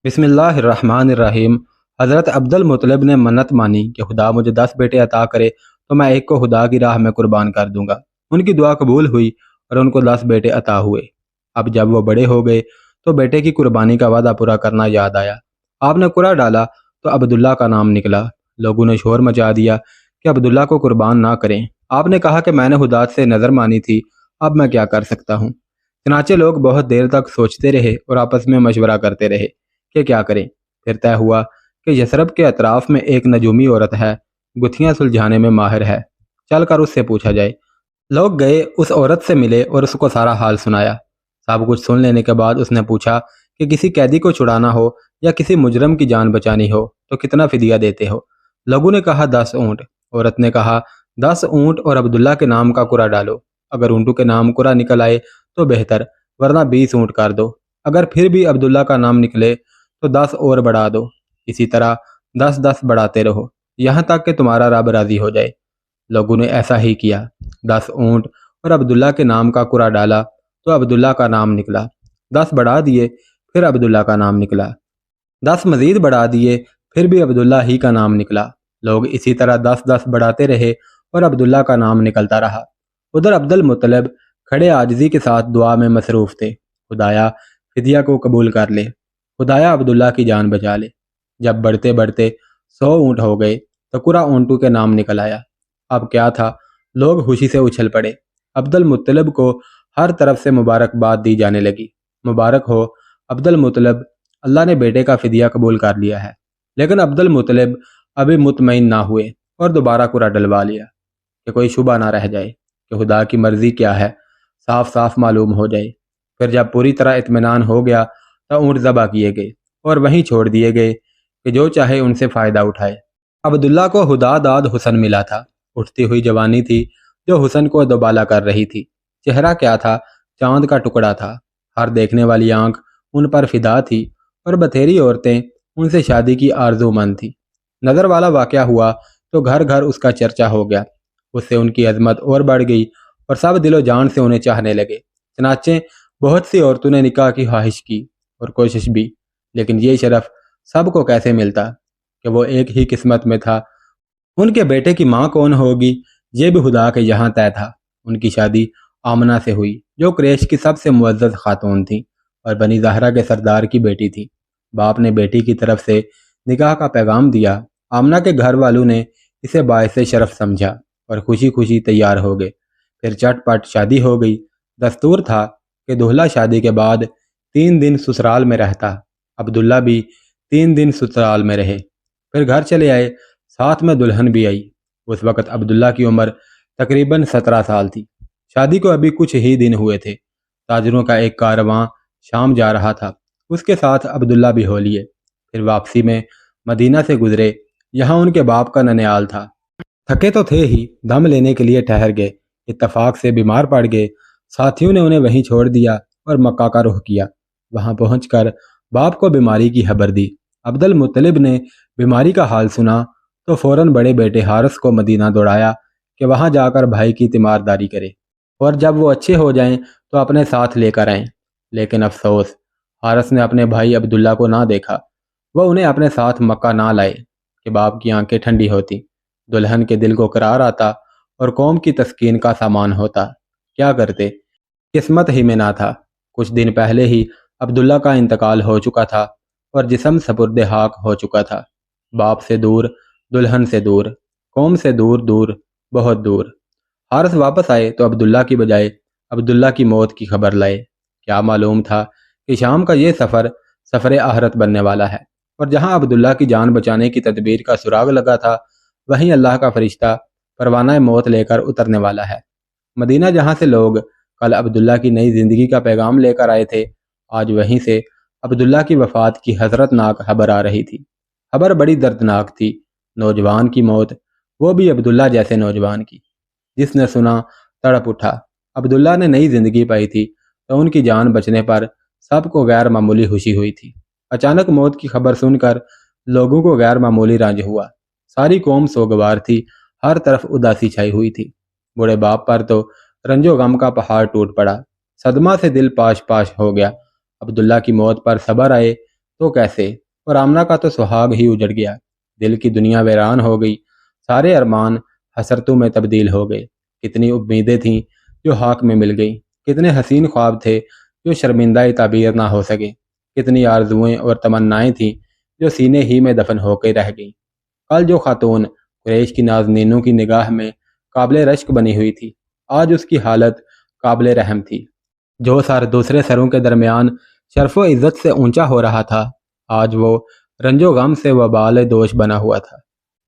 بسم اللہ الرحمن الرحیم۔ حضرت عبد المطلب نے منت مانی کہ خدا مجھے 10 بیٹے عطا کرے تو میں ایک کو خدا کی راہ میں قربان کر دوں گا۔ ان کی دعا قبول ہوئی اور ان کو 10 بیٹے عطا ہوئے۔ اب جب وہ بڑے ہو گئے تو بیٹے کی قربانی کا وعدہ پورا کرنا یاد آیا۔ آپ نے قرعہ ڈالا تو عبداللہ کا نام نکلا۔ لوگوں نے شور مچا دیا کہ عبداللہ کو قربان نہ کریں۔ آپ نے کہا کہ میں نے خدا سے نظر مانی تھی، اب میں کیا کر سکتا ہوں۔ چنانچہ لوگ بہت دیر تک سوچتے رہے اور آپس میں مشورہ کرتے رہے کہ کیا کریں۔ پھر طے ہوا کہ یثرب کے اطراف میں ایک نجومی عورت ہے، گتھیاں سلجھانے میں ماہر ہے، چل کر اس سے پوچھا جائے۔ لوگ گئے، اس عورت سے ملے اور اس کو سارا حال سنایا۔ سب کچھ سن لینے کے بعد اس نے پوچھا کہ کسی قیدی کو چھڑانا ہو یا کسی مجرم کی جان بچانی ہو تو کتنا فدیہ دیتے ہو؟ لوگوں نے کہا 10 اونٹ۔ عورت نے کہا 10 اونٹ اور عبداللہ کے نام کا قرعہ ڈالو۔ اگر اونٹوں کے نام قرعہ نکل آئے تو بہتر، ورنہ 20 اونٹ کر دو۔ اگر پھر بھی عبداللہ کا نام نکلے تو 10 اور بڑھا دو۔ اسی طرح 10 بڑھاتے رہو یہاں تک کہ تمہارا رب راضی ہو جائے۔ لوگوں نے ایسا ہی کیا۔ 10 اونٹ اور عبداللہ کے نام کا قرعہ ڈالا تو عبداللہ کا نام نکلا۔ 10 بڑھا دیے، پھر عبداللہ کا نام نکلا۔ 10 مزید بڑھا دیے، پھر بھی عبداللہ ہی کا نام نکلا۔ لوگ اسی طرح 10 بڑھاتے رہے اور عبداللہ کا نام نکلتا رہا۔ ادھر عبد المطلب کھڑے عاجزی کے ساتھ دعا میں مصروف تھے، خدایا فدیہ کو قبول کر لے، خدایا عبداللہ کی جان بچا لے۔ جب بڑھتے بڑھتے 100 اونٹ ہو گئے تو قرعہ اونٹوں کے نام نکل آیا۔ اب کیا تھا، لوگ خوشی سے اچھل پڑے۔ عبد المطلب کو ہر طرف سے مبارکباد دی جانے لگی۔ مبارک ہو عبد المطلب، اللہ نے بیٹے کا فدیہ قبول کر لیا ہے۔ لیکن عبد المطلب ابھی مطمئن نہ ہوئے اور دوبارہ قرعہ ڈلوا لیا کہ کوئی شبہ نہ رہ جائے کہ خدا کی مرضی کیا ہے، صاف صاف معلوم ہو جائے۔ پھر جب پوری طرح اطمینان ہو گیا تو اونٹ ذبح کیے گئے اور وہیں چھوڑ دیے گئے کہ جو چاہے ان سے فائدہ اٹھائے۔ عبداللہ کو خدا داد حسن ملا تھا۔ اٹھتی ہوئی جوانی تھی جو حسن کو دوبالا کر رہی تھی۔ چہرہ کیا تھا، چاند کا ٹکڑا تھا۔ ہر دیکھنے والی آنکھ ان پر فدا تھی اور بتھیری عورتیں ان سے شادی کی آرزو مند تھی۔ نظر والا واقعہ ہوا تو گھر گھر اس کا چرچا ہو گیا۔ اس سے ان کی عظمت اور بڑھ گئی اور سب دل و جان سے انہیں چاہنے لگے۔ چنانچہ بہت سی عورتوں نے نکاح کی خواہش کی اور کوشش بھی، لیکن یہ شرف سب کو کیسے ملتا کہ وہ ایک ہی قسمت میں تھا۔ ان کے بیٹے کی ماں کون ہوگی، یہ بھی خدا کے یہاں طے تھا۔ ان کی شادی آمنہ سے ہوئی جو قریش کی سب سے معزز خاتون تھی اور بنی زہرہ کے سردار کی بیٹی تھی۔ باپ نے بیٹی کی طرف سے نکاح کا پیغام دیا۔ آمنہ کے گھر والوں نے اسے باعث شرف سمجھا اور خوشی خوشی تیار ہو گئے۔ پھر چٹ پٹ شادی ہو گئی۔ دستور تھا کہ دولہا شادی کے بعد 3 دن سسرال میں رہتا۔ عبداللہ بھی 3 دن سسرال میں رہے، پھر گھر چلے آئے، ساتھ میں دلہن بھی آئی۔ اس وقت عبداللہ کی عمر تقریباً 17 سال تھی۔ شادی کو ابھی کچھ ہی دن ہوئے تھے۔ تاجروں کا ایک کارواں شام جا رہا تھا، اس کے ساتھ عبداللہ بھی ہو لیے۔ پھر واپسی میں مدینہ سے گزرے، یہاں ان کے باپ کا ننیال تھا۔ تھکے تو تھے ہی، دم لینے کے لیے ٹھہر گئے۔ اتفاق سے بیمار پڑ گئے۔ ساتھیوں نے انہیں وہیں چھوڑ دیا اور مکہ کا رخ کیا۔ وہاں پہنچ کر باپ کو بیماری کی خبر دی۔ عبد المطلب نے بیماری کا حال سنا تو فوراً بڑے بیٹے حارث کو مدینہ دوڑایا کہ وہاں جا کر بھائی کی تیمارداری کرے اور جب وہ اچھے ہو جائیں تو اپنے ساتھ لے کر آئیں۔ لیکن افسوس، حارث نے اپنے بھائی عبداللہ کو نہ دیکھا۔ وہ انہیں اپنے ساتھ مکہ نہ لائے کہ باپ کی آنکھیں ٹھنڈی ہوتی، دلہن کے دل کو قرار آتا اور قوم کی تسکین کا سامان ہوتا۔ کیا کرتے، قسمت ہی میں نہ تھا۔ کچھ دن پہلے ہی عبداللہ کا انتقال ہو چکا تھا اور جسم سپرد خاک ہو چکا تھا۔ باپ سے دور، دلہن سے دور، قوم سے دور دور، بہت دور۔ حارث واپس آئے تو عبداللہ کی بجائے عبداللہ کی موت کی خبر لائے۔ کیا معلوم تھا کہ شام کا یہ سفر آخرت بننے والا ہے، اور جہاں عبداللہ کی جان بچانے کی تدبیر کا سراغ لگا تھا وہیں اللہ کا فرشتہ پروانہ موت لے کر اترنے والا ہے۔ مدینہ جہاں سے لوگ کل عبداللہ کی نئی زندگی کا پیغام لے کر آئے تھے، آج وہیں سے عبداللہ کی وفات کی حسرت ناک خبر آ رہی تھی۔ خبر بڑی دردناک تھی۔ نوجوان کی موت، وہ بھی عبداللہ جیسے نوجوان کی۔ جس نے سنا تڑپ اٹھا۔ عبداللہ نے نئی زندگی پائی تھی تو ان کی جان بچنے پر سب کو غیر معمولی خوشی ہوئی تھی۔ اچانک موت کی خبر سن کر لوگوں کو غیر معمولی رنج ہوا۔ ساری قوم سوگوار تھی، ہر طرف اداسی چھائی ہوئی تھی۔ بوڑھے باپ پر تو رنج و غم کا پہاڑ ٹوٹ پڑا۔ صدمہ سے دل پاش پاش ہو گیا۔ عبداللہ کی موت پر صبر آئے تو کیسے؟ اور آمنہ کا تو سہاگ ہی اجڑ گیا، دل کی دنیا ویران ہو گئی، سارے ارمان حسرتوں میں تبدیل ہو گئے۔ کتنی امیدیں تھیں جو ہاک میں مل گئیں، کتنے حسین خواب تھے جو شرمندہ تعبیر نہ ہو سکے، کتنی آرزوئیں اور تمنائیں تھیں جو سینے ہی میں دفن ہو کے رہ گئیں۔ کل جو خاتون قریش کی نازنینوں کی نگاہ میں قابل رشک بنی ہوئی تھی، آج اس کی حالت قابل رحم تھی۔ جو سر دوسرے سروں کے درمیان شرف و عزت سے اونچا ہو رہا تھا، آج وہ رنج و غم سے وبال دوش بنا ہوا تھا۔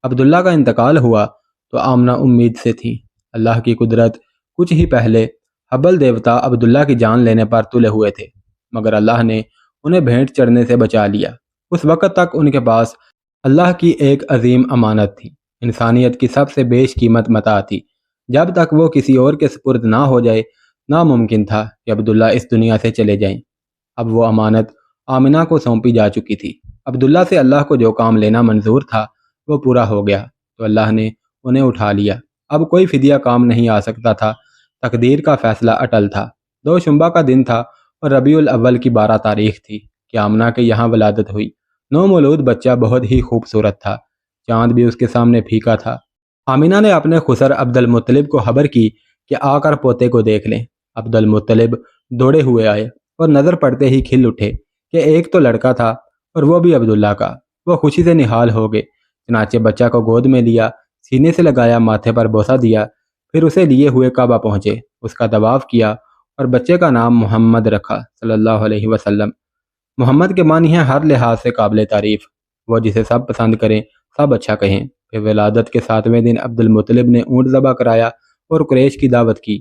عبداللہ کا انتقال ہوا تو آمنہ امید سے تھی۔ اللہ کی قدرت، کچھ ہی پہلے حبل دیوتا عبداللہ کی جان لینے پر تلے ہوئے تھے، مگر اللہ نے انہیں بھینٹ چڑھنے سے بچا لیا۔ اس وقت تک ان کے پاس اللہ کی ایک عظیم امانت تھی، انسانیت کی سب سے بیش قیمت متاع تھی۔ جب تک وہ کسی اور کے سپرد نہ ہو جائے، ناممکن تھا کہ عبداللہ اس دنیا سے چلے جائیں۔ اب وہ امانت آمنہ کو سونپی جا چکی تھی۔ عبداللہ سے اللہ کو جو کام لینا منظور تھا وہ پورا ہو گیا، تو اللہ نے انہیں اٹھا لیا۔ اب کوئی فدیہ کام نہیں آ سکتا تھا، تقدیر کا فیصلہ اٹل تھا۔ دوشنبہ کا دن تھا اور ربیع الاول کی 12 تاریخ تھی کہ آمنہ کے یہاں ولادت ہوئی۔ نومولود بچہ بہت ہی خوبصورت تھا، چاند بھی اس کے سامنے پھیکا تھا۔ آمنہ نے اپنے خسر عبد المطلب کو خبر کی کہ آ کر پوتے کو دیکھ لیں۔ عبد المطلب دوڑے ہوئے آئے اور نظر پڑتے ہی کھل اٹھے کہ ایک تو لڑکا تھا اور وہ بھی عبداللہ کا۔ وہ خوشی سے نہال ہو گئے، چنانچہ بچہ کو گود میں لیا، سینے سے لگایا، ماتھے پر بوسہ دیا، پھر اسے لیے ہوئے کعبہ پہنچے، اس کا طواف کیا اور بچے کا نام محمد رکھا صلی اللہ علیہ وسلم۔ محمد کے معنی ہے ہر لحاظ سے قابل تعریف، وہ جسے سب پسند کریں، سب اچھا کہیں۔ پھر ولادت کے 7ویں دن عبد المطلب نے اونٹ ذبح کرایا اور قریش کی دعوت کی۔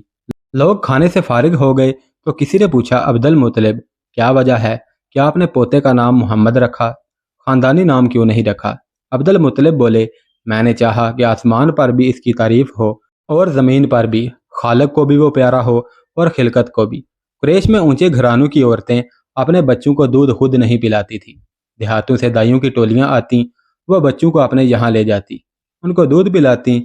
لوگ کھانے سے فارغ ہو گئے تو کسی نے پوچھا، عبد المطلب کیا وجہ ہے کہ آپ نے پوتے کا نام محمد رکھا، خاندانی نام کیوں نہیں رکھا؟ عبد المطلب بولے، میں نے چاہا کہ آسمان پر بھی اس کی تعریف ہو اور زمین پر بھی، خالق کو بھی وہ پیارا ہو اور خلقت کو بھی۔ قریش میں اونچے گھرانوں کی عورتیں اپنے بچوں کو دودھ خود نہیں پلاتی تھیں، دیہاتوں سے دائیوں کی ٹولیاں آتیں، وہ بچوں کو اپنے یہاں لے جاتی، ان کو دودھ پلاتی،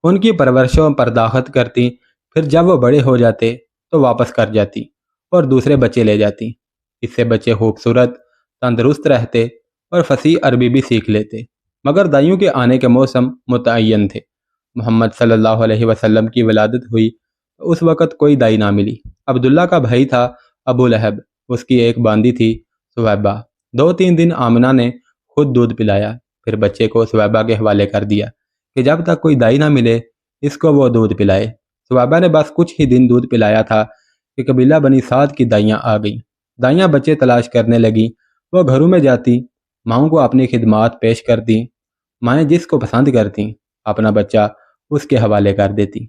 ان کی پرورشوں پرداخت کرتی، پھر جب وہ بڑے ہو جاتے تو واپس کر جاتی اور دوسرے بچے لے جاتی۔ اس سے بچے خوبصورت، تندرست رہتے اور فصیح عربی بھی سیکھ لیتے۔ مگر دائیوں کے آنے کے موسم متعین تھے۔ محمد صلی اللہ علیہ وسلم کی ولادت ہوئی تو اس وقت کوئی دائی نہ ملی۔ عبداللہ کا بھائی تھا ابو لہب، اس کی ایک باندی تھی سویبہ۔ 2-3 دن آمنہ نے خود دودھ پلایا، پھر بچے کو سویبہ کے حوالے کر دیا کہ جب تک کوئی دائی نہ ملے اس کو وہ دودھ پلائے۔ سویبہ نے بس کچھ ہی دن دودھ پلایا تھا کہ قبیلہ بنی سعد کی دائیاں آ گئیں۔ دائیاں بچے تلاش کرنے لگیں، وہ گھروں میں جاتی، ماؤں کو اپنی خدمات پیش کرتی، مائیں جس کو پسند کرتیں اپنا بچہ اس کے حوالے کر دیتی۔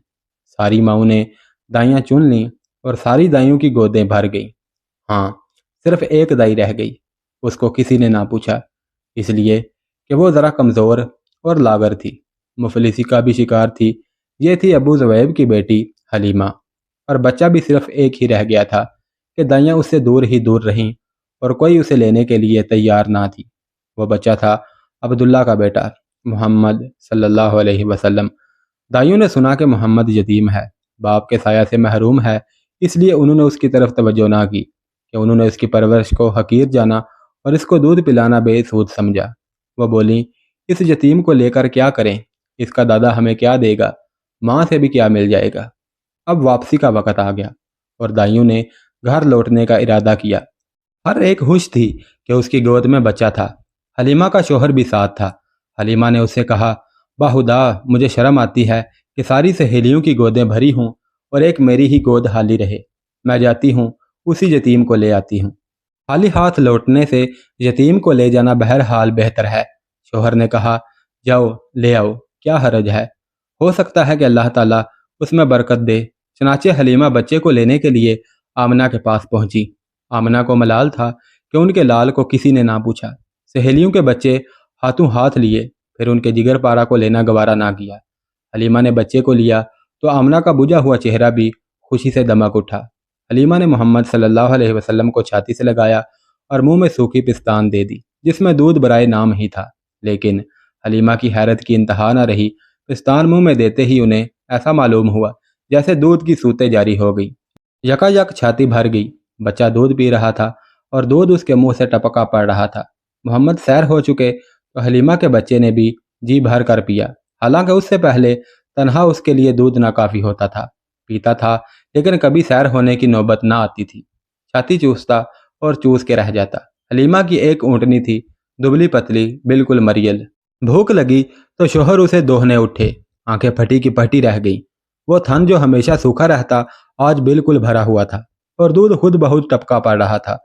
ساری ماؤں نے دائیاں چن لیں اور ساری دائیوں کی گودیں بھر گئیں۔ ہاں، صرف ایک دائی رہ گئی، اس کو کسی نے نہ پوچھا، اس لیے کہ وہ ذرا کمزور اور لاغر تھی، مفلسی کا بھی شکار تھی۔ یہ تھی ابو زویب کی بیٹی حلیمہ، اور بچہ بھی صرف ایک ہی رہ گیا تھا کہ دائیاں اس سے دور ہی دور رہیں اور کوئی اسے لینے کے لیے تیار نہ تھی۔ وہ بچہ تھا عبداللہ کا بیٹا محمد صلی اللہ علیہ وسلم۔ دائیوں نے سنا کہ محمد یتیم ہے، باپ کے سایہ سے محروم ہے، اس لیے انہوں نے اس کی طرف توجہ نہ کی، کہ انہوں نے اس کی پرورش کو حقیر جانا اور اس کو دودھ پلانا بے سود سمجھا۔ وہ بولیں، اس یتیم کو لے کر کیا کریں، اس کا دادا ہمیں کیا دے گا، ماں سے بھی کیا مل جائے گا۔ اب واپسی کا وقت آ گیا اور دائیوں نے گھر لوٹنے کا ارادہ کیا۔ ہر ایک خوش تھی کہ اس کی گود میں بچہ تھا۔ حلیمہ کا شوہر بھی ساتھ تھا۔ حلیمہ نے اس سے کہا، باخدا مجھے شرم آتی ہے کہ ساری سہیلیوں کی گودیں بھری ہوں اور ایک میری ہی گود خالی رہے، میں جاتی ہوں اسی یتیم کو لے آتی ہوں۔ خالی ہاتھ لوٹنے سے یتیم کو لے جانا بہرحال بہتر ہے۔ شوہر نے کہا، جاؤ لے آؤ، کیا حرج ہے، ہو سکتا ہے کہ اللہ تعالیٰ اس میں برکت دے۔ چنانچہ حلیمہ بچے کو لینے کے لیے آمنہ کے پاس پہنچی۔ آمنہ کو ملال تھا کہ ان کے لال کو کسی نے نہ پوچھا۔ سہیلیوں کے بچے ہاتھوں ہاتھ لیے، پھر ان کے جگر پارا کو لینا گوارا نہ کیا۔ حلیمہ نے بچے کو لیا تو آمنہ کا بجھا ہوا چہرہ بھی خوشی سے دمک اٹھا۔ حلیمہ نے محمد صلی اللہ علیہ وسلم کو چھاتی سے لگایا اور منہ میں سوکھی پستان دے دی جس میں دودھ برائے نام ہی تھا، لیکن حلیمہ کی حیرت کی انتہا نہ رہی۔ پستان منہ میں دیتے ہی انہیں ایسا معلوم ہوا جیسے دودھ کی سوتیں جاری ہو گئی۔ یکا یک چھاتی بھر گئی، بچہ دودھ پی رہا تھا اور دودھ اس کے منہ سے ٹپکا پڑ رہا تھا۔ محمد سیر ہو چکے تو حلیمہ کے بچے نے بھی جی بھر کر پیا، حالانکہ اس سے پہلے تنہا اس کے لیے دودھ ناکافی ہوتا تھا۔ پیتا تھا لیکن کبھی سیر ہونے کی نوبت نہ آتی تھی۔ چھاتی چوستا اور چوس کے رہ جاتا۔ حلیمہ کی ایک اونٹنی تھی، دبلی پتلی، بالکل مریل۔ بھوک لگی تو شوہر اسے دوہنے اٹھے، آنکھیں پھٹی کی پھٹی رہ گئیں۔ وہ تھن جو ہمیشہ سوکھا رہتا آج بالکل بھرا ہوا تھا اور دودھ خود بہت ٹپکا پڑ رہا تھا۔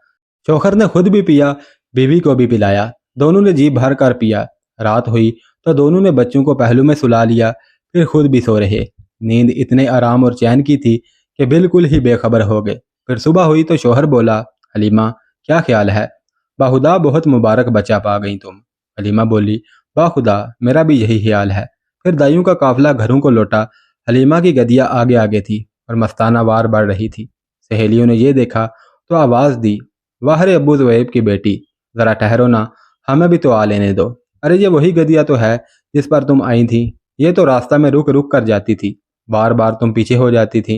شوہر نے خود بھی پیا، بیوی کو بھی پلایا، دونوں نے جی بھر کر پیا۔ رات ہوئی تو دونوں نے بچوں کو پہلو میں سلا لیا، پھر خود بھی سو رہے۔ نیند اتنے آرام اور چین کی تھی کہ بالکل ہی بے خبر ہو گئے۔ پھر صبح ہوئی تو شوہر بولا، حلیمہ کیا خیال ہے؟ باخدا بہت مبارک بچہ پا گئی تم۔ حلیمہ بولی، باخدا میرا بھی یہی خیال ہے۔ پھر دائیوں کا قافلہ گھروں کو لوٹا۔ حلیمہ کی گدیا آگے آگے تھی اور مستانہ وار بڑھ رہی تھی۔ سہیلیوں نے یہ دیکھا تو آواز دی، واہ رے ابو زویب کی بیٹی، ذرا ٹھہرو نا، ہمیں بھی تو آ لینے دو۔ ارے یہ وہی گدیا تو ہے جس پر تم آئی تھی، یہ تو راستہ میں رک رک کر جاتی تھی، بار بار تم پیچھے ہو جاتی تھی۔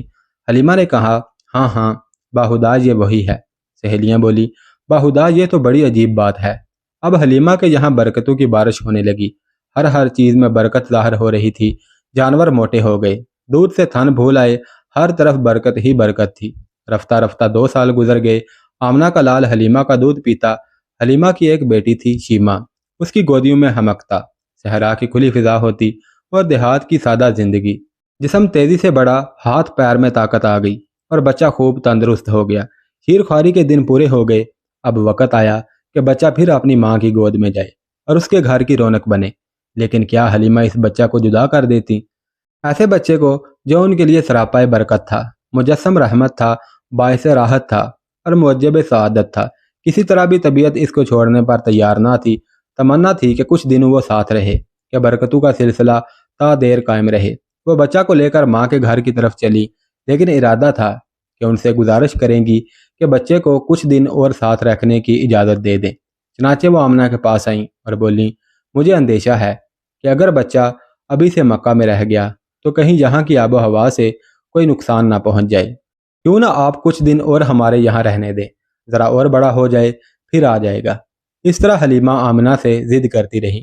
حلیمہ نے کہا، ہاں ہاں باخدا یہ وہی ہے۔ سہیلیاں بولی، باخدا یہ تو بڑی عجیب بات ہے۔ اب حلیمہ کے یہاں برکتوں کی بارش ہونے لگی، ہر چیز میں برکت ظاہر ہو رہی تھی۔ جانور موٹے ہو گئے، دودھ سے تھن بھول آئے، ہر طرف برکت ہی برکت تھی۔ رفتہ رفتہ 2 سال گزر گئے۔ آمنہ کا لال حلیمہ کا دودھ پیتا۔ حلیمہ کی ایک بیٹی تھی شیمہ، اس کی گودیوں میں ہمکتا، صحرا کی کھلی فضا ہوتی اور دیہات کی سادہ زندگی۔ جسم تیزی سے بڑا، ہاتھ پیر میں طاقت آ گئی اور بچہ خوب تندرست ہو گیا۔ شیر خواری کے دن پورے ہو گئے۔ اب وقت آیا کہ بچہ پھر اپنی ماں کی گود میں جائے اور اس کے گھر کی رونق بنے۔ لیکن کیا حلیمہ اس بچہ کو جدا کر دیتی؟ ایسے بچے کو جو ان کے لیے سراپائے برکت تھا، مجسم رحمت تھا، باعث راحت تھا اور موجب سعادت تھا، کسی طرح بھی طبیعت اس کو چھوڑنے پر تیار نہ تھی۔ تمنا تھی کہ کچھ دن وہ ساتھ رہے، کہ برکتوں کا سلسلہ تا دیر قائم رہے۔ وہ بچہ کو لے کر ماں کے گھر کی طرف چلی، لیکن ارادہ تھا کہ ان سے گزارش کریں گی کہ بچے کو کچھ دن اور ساتھ رکھنے کی اجازت دے دیں۔ چنانچہ وہ آمنہ کے پاس آئیں اور بولیں، مجھے اندیشہ ہے کہ اگر بچہ ابھی سے مکہ میں رہ گیا تو کہیں یہاں کی آب و ہوا سے کوئی نقصان نہ پہنچ جائے۔ کیوں نہ آپ کچھ دن اور ہمارے یہاں رہنے دیں، ذرا اور بڑا ہو جائے پھر آ جائے گا۔ اس طرح حلیمہ آمنہ سے ضد کرتی رہیں،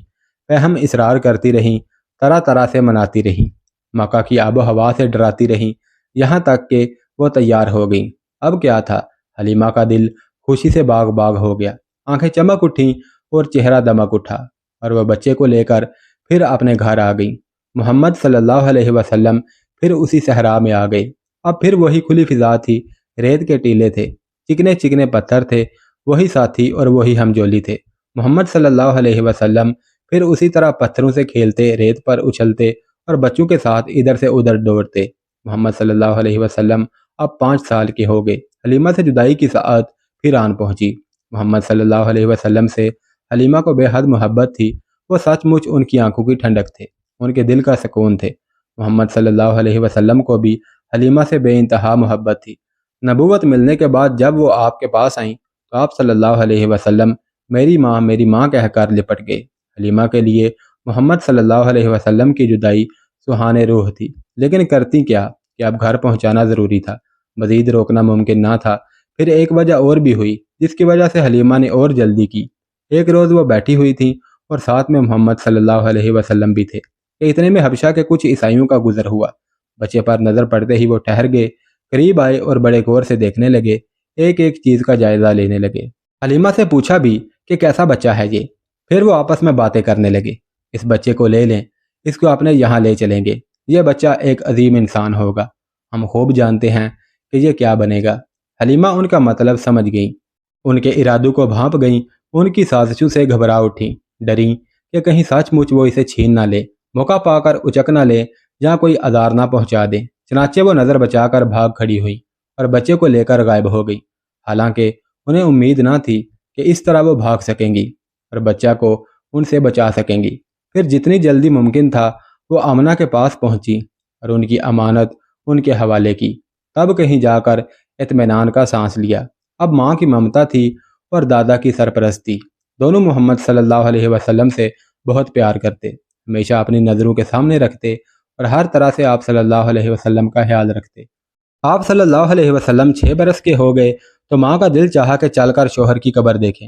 فہم اصرار کرتی رہیں، طرح طرح سے مناتی رہیں، مکہ کی آب و ہوا سے ڈراتی رہیں، یہاں تک کہ وہ تیار ہو گئیں۔ اب کیا تھا، حلیمہ کا دل خوشی سے باغ باغ ہو گیا، آنکھیں چمک اٹھیں اور چہرہ دمک اٹھا، اور وہ بچے کو لے کر پھر اپنے گھر آ گئیں۔ محمد صلی اللہ علیہ وسلم پھر اسی صحرا میں آ گئے۔ اب پھر وہی کھلی فضا تھی، ریت کے ٹیلے تھے، چکنے چکنے پتھر تھے، وہی ساتھی اور وہی ہمجولی تھے۔ محمد صلی اللہ علیہ وسلم پھر اسی طرح پتھروں سے کھیلتے، ریت پر اچھلتے اور بچوں کے ساتھ ادھر سے ادھر دوڑتے۔ محمد صلی اللہ علیہ وسلم اب 5 سال کے ہو گئے۔ حلیمہ سے جدائی کی ساعت پھر آن پہنچی۔ محمد صلی اللہ علیہ وسلم سے حلیمہ کو بے حد محبت تھی۔ وہ سچ مچ ان کی آنکھوں کی ٹھنڈک تھے، ان کے دل کا سکون تھے۔ محمد صلی اللہ علیہ وسلم کو بھی حلیمہ سے بے انتہا محبت تھی۔ نبوت ملنے کے بعد جب وہ آپ کے پاس آئیں تو آپ صلی اللہ علیہ وسلم میری ماں کہہ کر لپٹ گئے۔ حلیمہ کے لیے محمد صلی اللہ علیہ وسلم کی جدائی سہان روح تھی، لیکن کرتی کیا کہ اب گھر پہنچانا ضروری تھا، مزید روکنا ممکن نہ تھا۔ پھر ایک وجہ اور بھی ہوئی جس کی وجہ سے حلیمہ نے اور جلدی کی۔ ایک روز وہ بیٹھی ہوئی تھیں اور ساتھ میں محمد صلی اللہ علیہ وسلم بھی تھے کہ اتنے میں حبشہ کے کچھ عیسائیوں کا گزر ہوا۔ بچے پر نظر پڑتے ہی وہ ٹھہر گئے، قریب آئے اور بڑے غور سے دیکھنے لگے، ایک ایک چیز کا جائزہ لینے لگے۔ حلیمہ سے پوچھا بھی کہ کیسا بچہ ہے یہ؟ پھر وہ آپس میں باتیں کرنے لگے، اس بچے کو لے لیں، اس کو اپنے یہاں لے چلیں گے، یہ بچہ ایک عظیم انسان ہوگا، ہم خوب جانتے ہیں کہ یہ کیا بنے گا۔ حلیمہ ان کا مطلب سمجھ گئیں، ان کے ارادوں کو بھانپ گئیں، ان کی سازشوں سے گھبرا اٹھیں، ڈریں کہ کہیں سچ مچ وہ اسے چھین نہ لے، موقع پا کر اچک نہ لے یا کوئی آزار نہ پہنچا دے۔ چنانچہ وہ نظر بچا کر بھاگ کھڑی ہوئی اور بچے کو لے کر غائب ہو گئی، حالانکہ انہیں امید نہ تھی کہ اس طرح وہ بھاگ سکیں گی اور بچہ کو ان سے بچا سکیں گی۔ پھر جتنی جلدی ممکن تھا وہ آمنہ کے پاس پہنچی اور ان کی امانت ان کے حوالے کی، تب کہیں جا کر اطمینان کا سانس لیا۔ اب ماں کی ممتا تھی اور دادا کی سرپرستی، دونوں محمد صلی اللہ علیہ وسلم سے بہت پیار کرتے، ہمیشہ اپنی نظروں کے سامنے رکھتے اور ہر طرح سے آپ صلی اللہ علیہ وسلم کا خیال رکھتے۔ آپ صلی اللہ علیہ وسلم 6 برس کے ہو گئے تو ماں کا دل چاہا کہ چل کر شوہر کی قبر دیکھیں،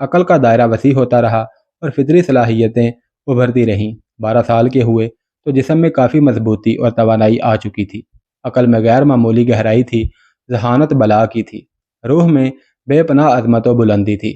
عقل کا دائرہ وسیع ہوتا رہا اور فطری صلاحیتیں ابھرتی رہیں۔ 12 سال کے ہوئے تو جسم میں کافی مضبوطی اور توانائی آ چکی تھی، عقل میں غیر معمولی گہرائی تھی، ذہانت بلا کی تھی، روح میں بے پناہ عظمت و بلندی تھی،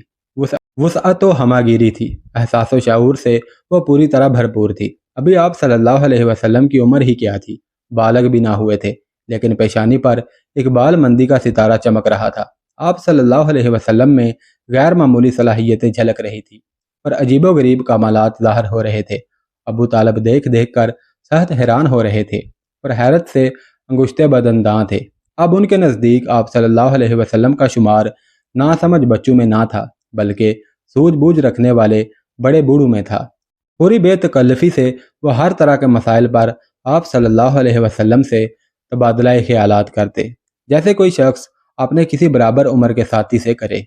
وسعت و ہماگیری تھی، احساس و شعور سے وہ پوری طرح بھرپور تھی۔ ابھی آپ صلی اللہ علیہ وسلم کی عمر ہی کیا تھی، بالغ بھی نہ ہوئے تھے، لیکن پیشانی پر اقبال مندی کا ستارہ چمک رہا تھا۔ آپ صلی اللہ علیہ وسلم میں غیر معمولی صلاحیتیں جھلک رہی تھیں اور عجیب و غریب کمالات ظاہر ہو رہے تھے۔ ابو طالب دیکھ دیکھ کر سخت حیران ہو رہے تھے اور حیرت سے انگشتے بدنداں تھے۔ اب ان کے نزدیک آپ صلی اللہ علیہ وسلم کا شمار ناسمجھ بچوں میں نہ تھا، بلکہ سوجھ بوجھ رکھنے والے بڑے بوڑھوں میں تھا۔ پوری بے تکلفی سے وہ ہر طرح کے مسائل پر آپ صلی اللہ علیہ وسلم سے تبادلہ خیالات کرتے، جیسے کوئی شخص اپنے کسی برابر عمر کے ساتھی سے کرے۔